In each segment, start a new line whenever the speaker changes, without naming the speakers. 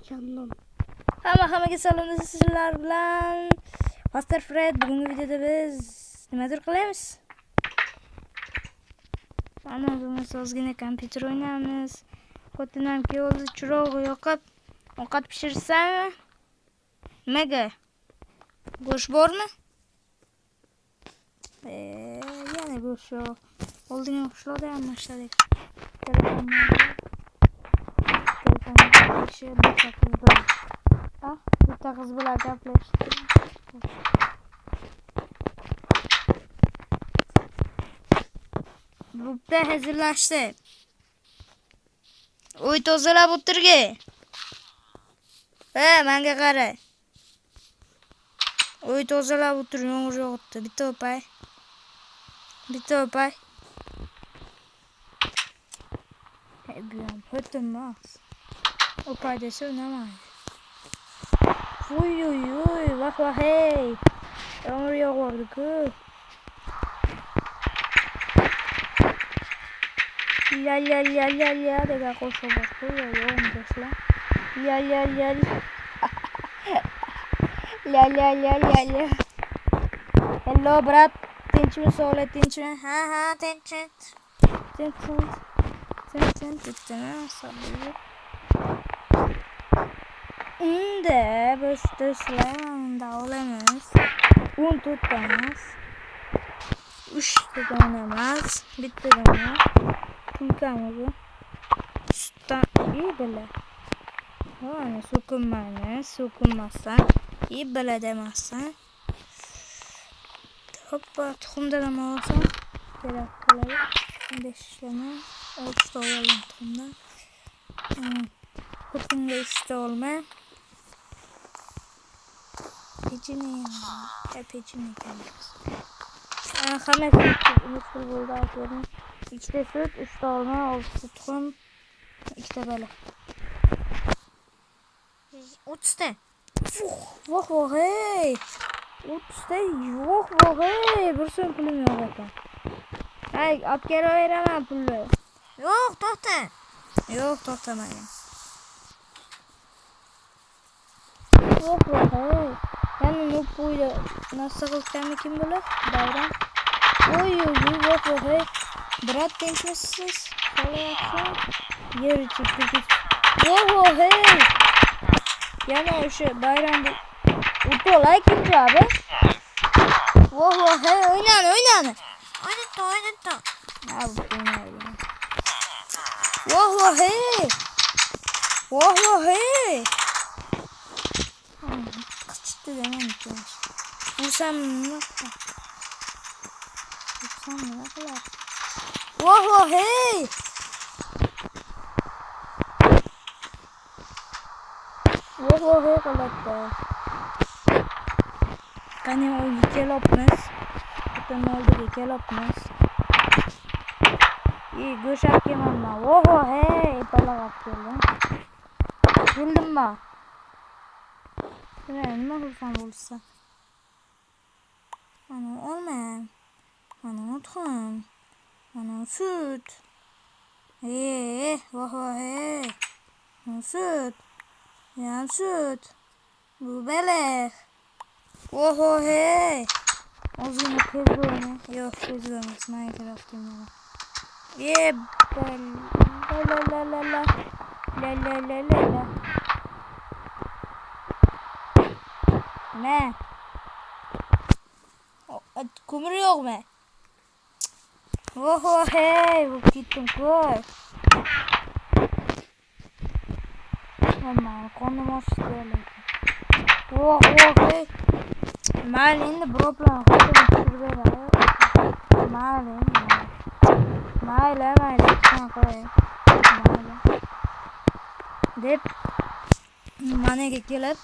Canım.
Hammaga salom, sizlar bilan Master Fred. Bugungi videoda biz nimadir qilamiz? Ana biz ozgina kompyuter o'ynaymiz. Xotinamki o'zi chirog'i yoqib ovqat pishirsammi? Nimaga? Go'sht bormi? Yana go'sht yo'q. Oldingi qishloqda ham ishladik. Bitta qiz bilan gaplashdik. Bo'pti, hazillashdi. Uy tozalab o'tirgin. Menga qara. Uy tozalab o'tir, yomg'ir yog'ibdi. Bitta o'pay. Bu ham o'tinmas. O'pay desa unamaydi. Uy, vah hey. Yomg'ir yog'ardi-ku. La degan qo'shiq bor-ku, yo'qmi? La. Hello, brat. Tinchmi, sog'lik, tinchmi? Ha, tinch. Unda biz do'stlar olamiz. 14 emas. 3 tadan emas, bittadan. Tunkami bu? Sutdan iyi bile. Hani so'kinmasdan, iyi bile demezsen. Hoppa, tuxumdan ham olsam kerak qiladi. 5 tane, 6 ta oldim tuxumdan. Xotinga 3 ta olma. Pechini koyamiz. Hammasi unutib bo'ldi aytdim. 2 ta sut, 3 ta olma, 6 ta tuxum, 2 ta baliq. 30 ta. Voh hey. 30 ta yo'q hey. Bir so'm pulim yo'q ekan. Hay, olib kelaveraman pulni. Yo'q, to'xta. Yo'q, to'xtamagan. Voh hey. Yani ne buydu? Nasıl kılacağım kim bilir? Bayram. Oy voh hey. Brat demişsiniz. Kalakın. Yeri çıktı. Voh hey. Yani o şey bayram bu. Utolay kimdi abi? Voh hey. Oynan. Oynadı. Abi oynadı. Voh hey. Kaçtı demem ki. Vursam ne kadar? Voh hey. Voh hey kalattı. Kani o yikelopmas. Bütün oldu yikelopmas. İyi göşak yemem ben. Voh hey. Balık atıyordum. Güldüm ben. Nima qilsam bo'lsa. Ana olma. Ana tuxum. Ana sut. Voh hey. Sut. Yan sut. Bu baliq. Voh hey. Ozgina ko'z ko'rma. Yo'q, ko'z ko'rmas. Minecraft'im. La. Ne? Kumru yok mu? Voh hey, bu gittim koy. Aman konum açtı. Voh hey. Ben indi problem. Maile. Dep managa kelib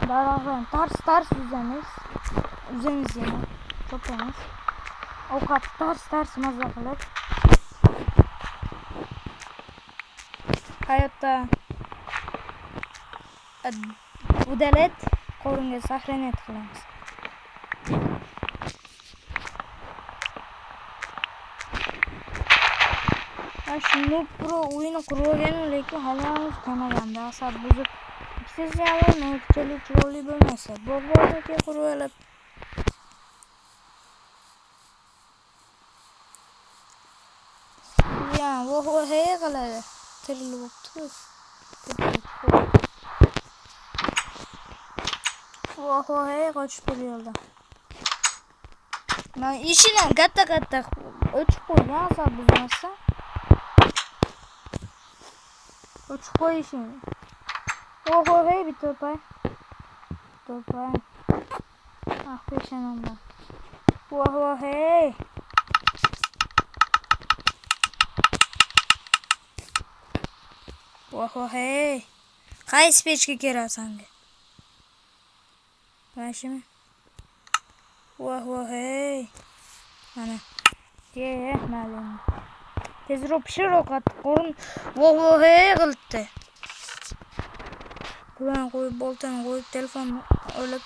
darag'an tars uzamiz yana topamiz. Ovqat tars mazza qilib hayotda udalet qo'limga saqlanib qilamiz. Ben şu Noob Pro oyunu kurulgen lekin halimiz tanaganda asab buzib siz yalan noktalı trolli bo'lmasa bobodagi qurib ya voh hey qiladi tirilib o'tdi voh hey qochib keldi men ishidan katta o'chib qo'ygan asab buzmasa o'chib qo'yishing voh hey bitta pay ah peshanamdan voh hey voh hey qaysi pechga kirasan mashina voh hey mana malum tezroq pishirib qo'rin voh hey qildi Bulan qo'yib boltani qo'yib telefon olib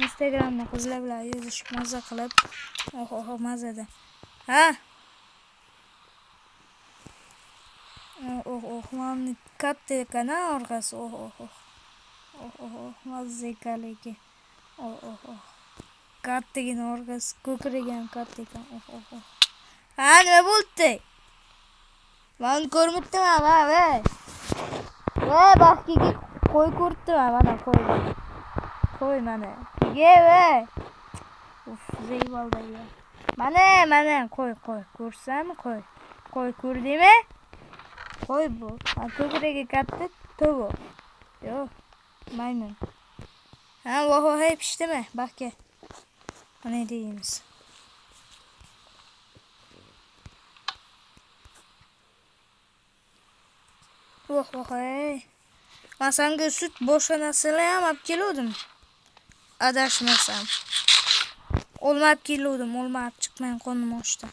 Instagramda qizlar bilan yozishib maza qilib mazada ha mana katta kanal orqasi mazza ekanligi kattagina orqasi ko'kragi ham katta ekan ha nima bo'ldi man ko'rmabman va baxkiga qo'y ko'ribman mana qo'y mana ye zeyvaldagi mana qo'y ko'rsami qo'y ko'rdingmi qo'y bu ko'kragi katta to'g'ri yo'q maymun ha voh hey pishdimi baxka mana deymiz voh hey men senga sut boshqa narsalar ham olib keluvdim adashmasam olma olib keluvdim olma olib chiqmay qo'nim ochdi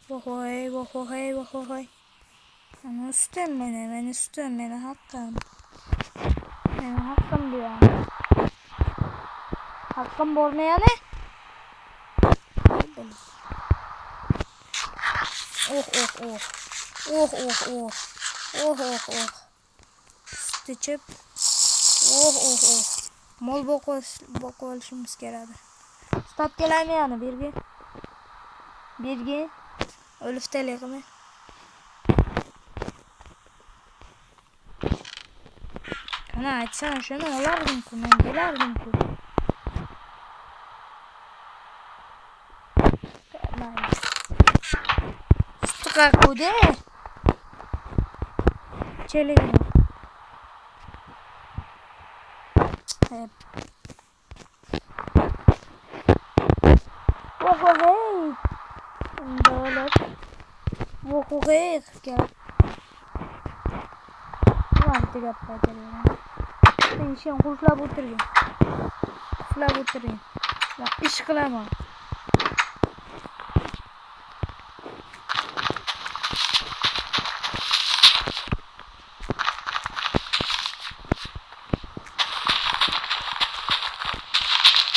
voh hey ana sutim meni sutim meni haqqim bu ya haqqim bormi yani Süt içip mol boq olishimiz kerak. Stop kelaymi yani birga o'liftaligimi? Qana aytsan shuni olardim-ku, men kelardim-ku. Qo'ydi. Cheligini. Hep. Hey. Dolar. Hey. Gel. Ulan tigap qaytaryapman. Men ishim qulflab o'tirgan. Ben ish qilaman.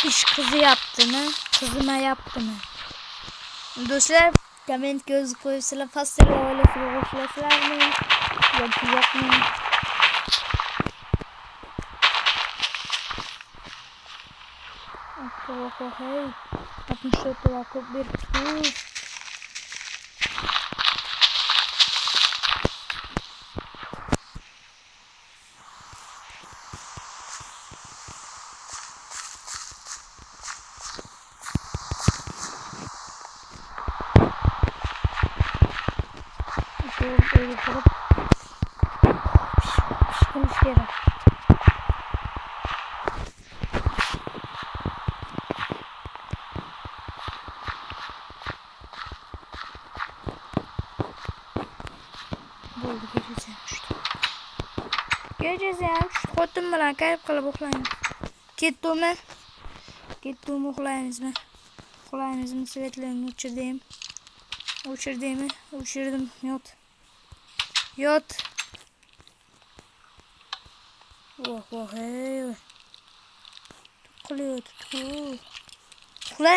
İş kızı yaptı mı? Kızıma yaptı mı? Dostlar, komment gözü koyusuyla pastayla öyle fırlaşlar mı? Yapacak mı? Hey. 64 lira bir kuş. Böyle kırıp pişmiş yere. Bo'ldi gecesi ham shu xotin bilan kayf qilib uxlaymiz. Ketdimi uxlaymizmi? Svetlarini o'chirdim. Yot. Hey. Uxla.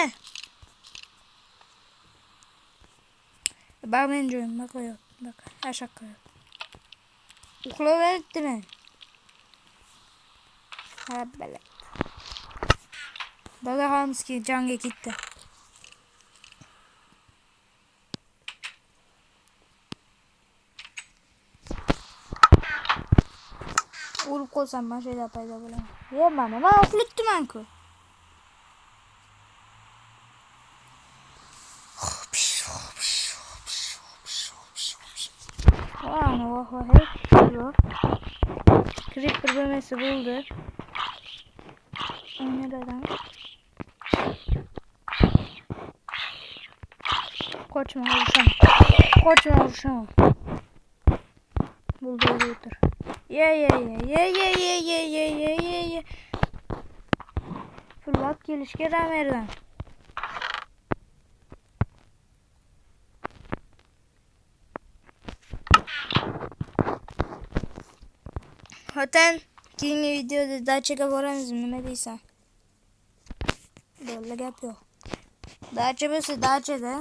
Bak men joyim, bak qo'yib. Bak, aşağı qo'yib. Uxlaveribdimi? Ha, bala. Bala hamski jonga ketdi. O'lib qolsam mana shu yerda paydo bo'laman. Mana men uxlatdim-ku. Ana voh yo'q. Creeper bo'lmasa bo'ldi. Neradan? Qochma, urisham. Bo'ldi, o'tir. Ye. Pullab kelishga ramerdan. Xotin, keyingi videoda dachaga boramizmi, nima deysan? Bo'ldi, gap yo'q. Dacha bo'lsa dachada.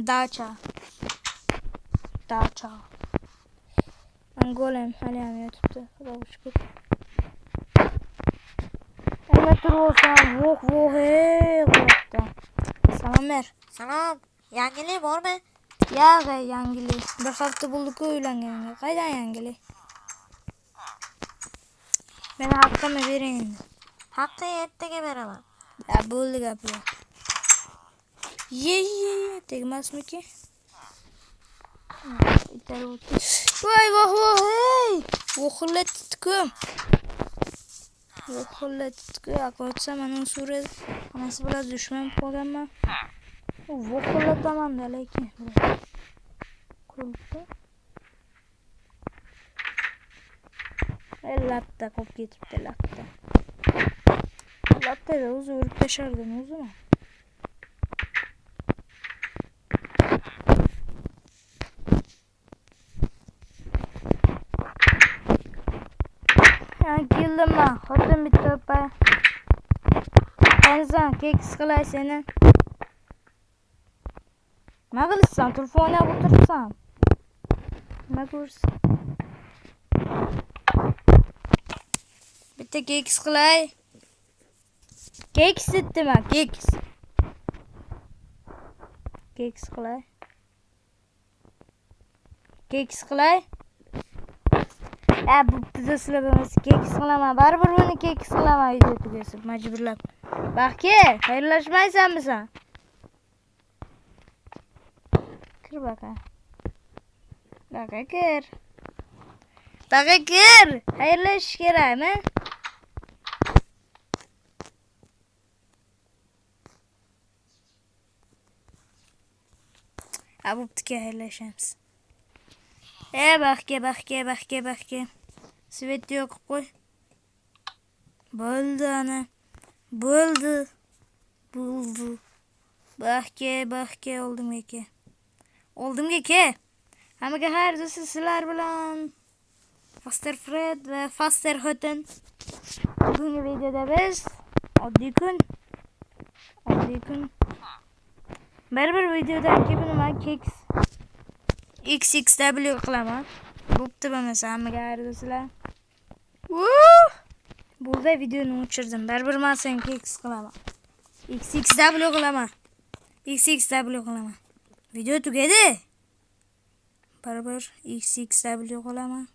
Dacha. Golem hali ham yotibdi. Xudoga shukr. Nima turibsan? Voh, qo'yapti. Salom ber.
Salom. Yangilik bormi?
Yo'q, yangilik. Bir hafta bo'ldi-ku uylanganiga. Qaydan yangilik? Meni haqqimni bering endi.
Haqqi ertaga beraman.
Ya bo'ldi gap yo'q. Ye, tegmasmiki? Itarib o'tdi. Voy, Vo'xillatdi-ku. Aqo'tsa mana surada onasi bilan dushman qolganman. Vo'xillataman-da lekin. Quldi. Latta qolib ketibdi, latta. Lattada o'zi urib tashardim o'zini. Keldim ben. Xotin bitta o'pa. Qansan, keks qilay seni. Nima qilsan? Telefonni olib o'tiribsan. Nima ko'rsan? Bitta keks qilay. Keks dedimmi? Keks qilay. Bu bizlar bo'lmasa keks qilaman. Baribir buni keks qilaman video tugasa majburlab. Baxki, xayrlashmaysanmi sen? Kir baqa. Kir. Xayrlashish kerakmi? Bo'pti, xayrlashamiz. Baxki. Svet yo'q qo'y. Bo'ldi ana. Bo'ldi. Baxki oldimga ke. Hammaga xayr do'stlar, sizlar bilan Faster Fred va Faster Xotin. Bugungi videoda biz oddiy kun. Bir videodan keyin men keks XXW qilaman. Bo'pti bo'lmasa hammaga xayr do'stlar. Burada videoni o'chirdim. Baribir men sen keks qilaman. XXW qilaman. Video tugadi. Baribir XXW qilaman.